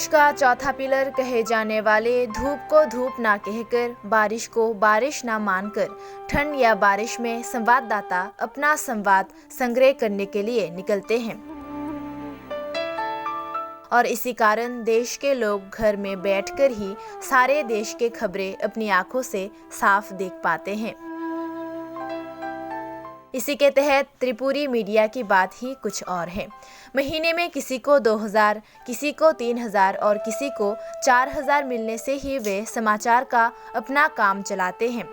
देश का चौथा पिलर कहे जाने वाले धूप को धूप ना कहकर, बारिश को बारिश ना मानकर, ठंड या बारिश में संवाददाता अपना संवाद संग्रह करने के लिए निकलते हैं। और इसी कारण देश के लोग घर में बैठकर ही सारे देश के खबरें अपनी आंखों से साफ देख पाते हैं। इसी के तहत त्रिपुरी मीडिया की बात ही कुछ और है। महीने में किसी को 2000, किसी को 3000 और किसी को 4000 मिलने से ही वे समाचार का अपना काम चलाते हैं,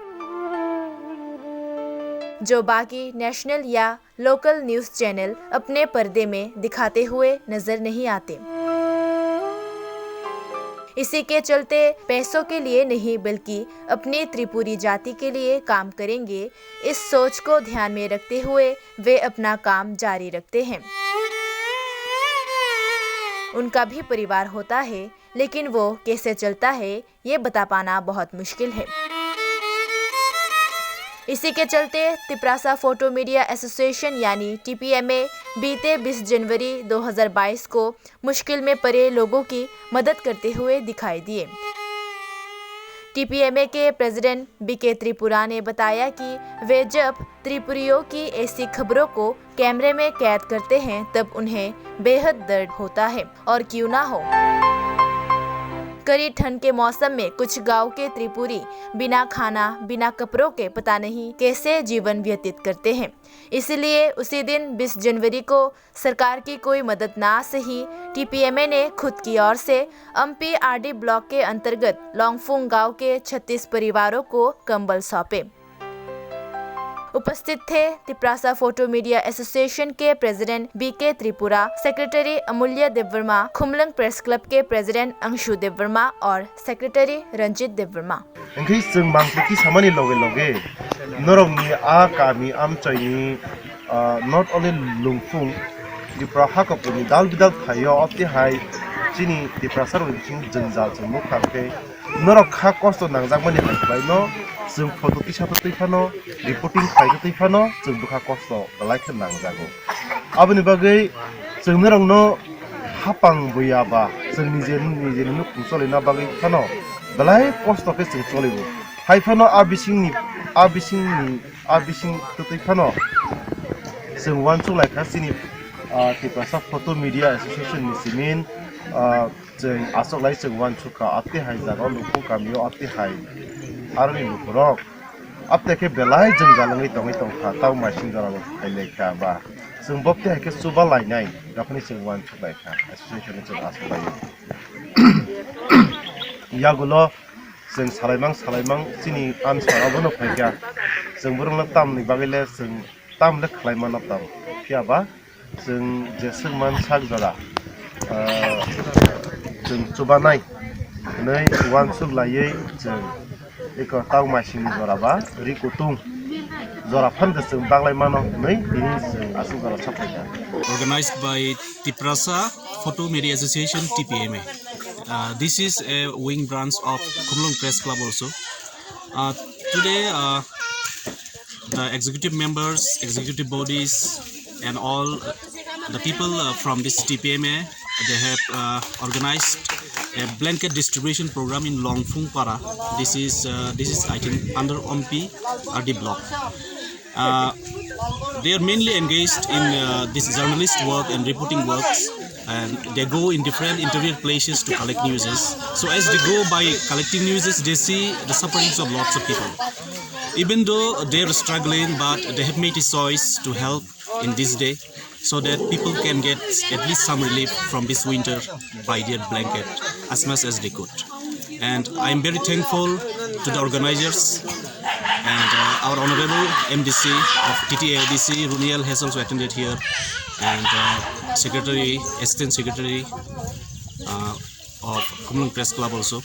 जो बाकी नेशनल या लोकल न्यूज़ चैनल अपने पर्दे में दिखाते हुए नजर नहीं आते। इसी के चलते पैसों के लिए नहीं बल्कि अपनी त्रिपुरी जाति के लिए काम करेंगे, इस सोच को ध्यान में रखते हुए वे अपना काम जारी रखते हैं। उनका भी परिवार होता है, लेकिन वो कैसे चलता है ये बता पाना बहुत मुश्किल है। इसी के चलते तिप्रासा फोटो मीडिया एसोसिएशन यानी TPMA बीते 20 जनवरी 2022 को मुश्किल में पड़े लोगों की मदद करते हुए दिखाई दिए। TPMA के प्रेसिडेंट BK त्रिपुरा ने बताया कि वे जब त्रिपुरियों की ऐसी खबरों को कैमरे में कैद करते हैं तब उन्हें बेहद दर्द होता है, और क्यों ना हो। कड़ी ठंड के मौसम में कुछ गांव के त्रिपुरी बिना खाना बिना कपड़ों के पता नहीं कैसे जीवन व्यतीत करते हैं। इसलिए उसी दिन 20 जनवरी को सरकार की कोई मदद ना सही TPMA ने खुद की ओर से अम्पी RD ब्लॉक के अंतर्गत लोंगफुंग गांव के 36 परिवारों को कंबल सौंपे। उपस्थित थे तिप्रासा फोटो मीडिया एसोसिएशन के प्रेसिडेंट BK त्रिपुरा, सेक्रेटरी अमूल्य देववर्मा, खुमलंग प्रेस क्लब के प्रेसिडेंट अंशु देववर्मा और secretary Ranjit Debbarma. not only lungfung di praha ko ni dal bidal thayo opti hai chini di prasar ring jengjal jemu khake norok kha kosto nangjak mani bai no जों फटो तिसाथ तैफानो रिपोर्टिं खायनो तैफानो जों दुखा कष्ट like नांजागो आबनि बागै जोंनो रंनो हापां बयाबा जों निजेनो खुसलेना बागै फानो बलाय कष्ट के जों चलिबो हायफानो आबिसिं तैफानो जों वानसु लाइका सिनि तिप्रासा फोटो मीडिया एसोसिएशन नि सिमिन जों आसक लाइ जों वानसु का आते हाय जागा लुखु गामियो आते हाय आरनि लुखुरक आपतेके बेलाय जों जालाङै तंखा ताव मासिं जालाङो फायलेखा बा जों बप्ते हायके सुबा लायनाय गाफनि जों वान सुलायखा एसोसिएशन जों आसलायो यागुलो जों सालायमां सिनि आनसाराबो न फायगा जों बुरंला तामनि बागैले जों तामले खलायमान ताम फियाबा जों जेसोंमान साग जरा जों सुबानाय नै वान सुलायै जों एक ताव मासिं जराबा रिकुतुं जरा फानदों बागलाय मानो नै बिनि आसु जरा साफायगा organized by Tiprasa Photo Media Association TPMA. This is a wing branch of Khumlung Press Club also. Today the executive members, executive bodies and all the people from this TPMA, they have organized a blanket distribution program in Longfung Para. This is I think under Ompi RD block. They are mainly engaged in this journalist work and reporting works, and they go in different interview places to collect news. So as they go by collecting news, they see the sufferings of lots of people. Even though they are struggling, but they have made a choice to help in this day, so that people can get at least some relief from this winter by their blanket as much as they could. And I am very thankful to the organizers, and our honorable MDC of TTADC, Runiel, has also attended here, and assistant secretary of Khumlung Press Club also.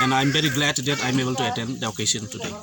And I am very glad that I am able to attend the occasion today.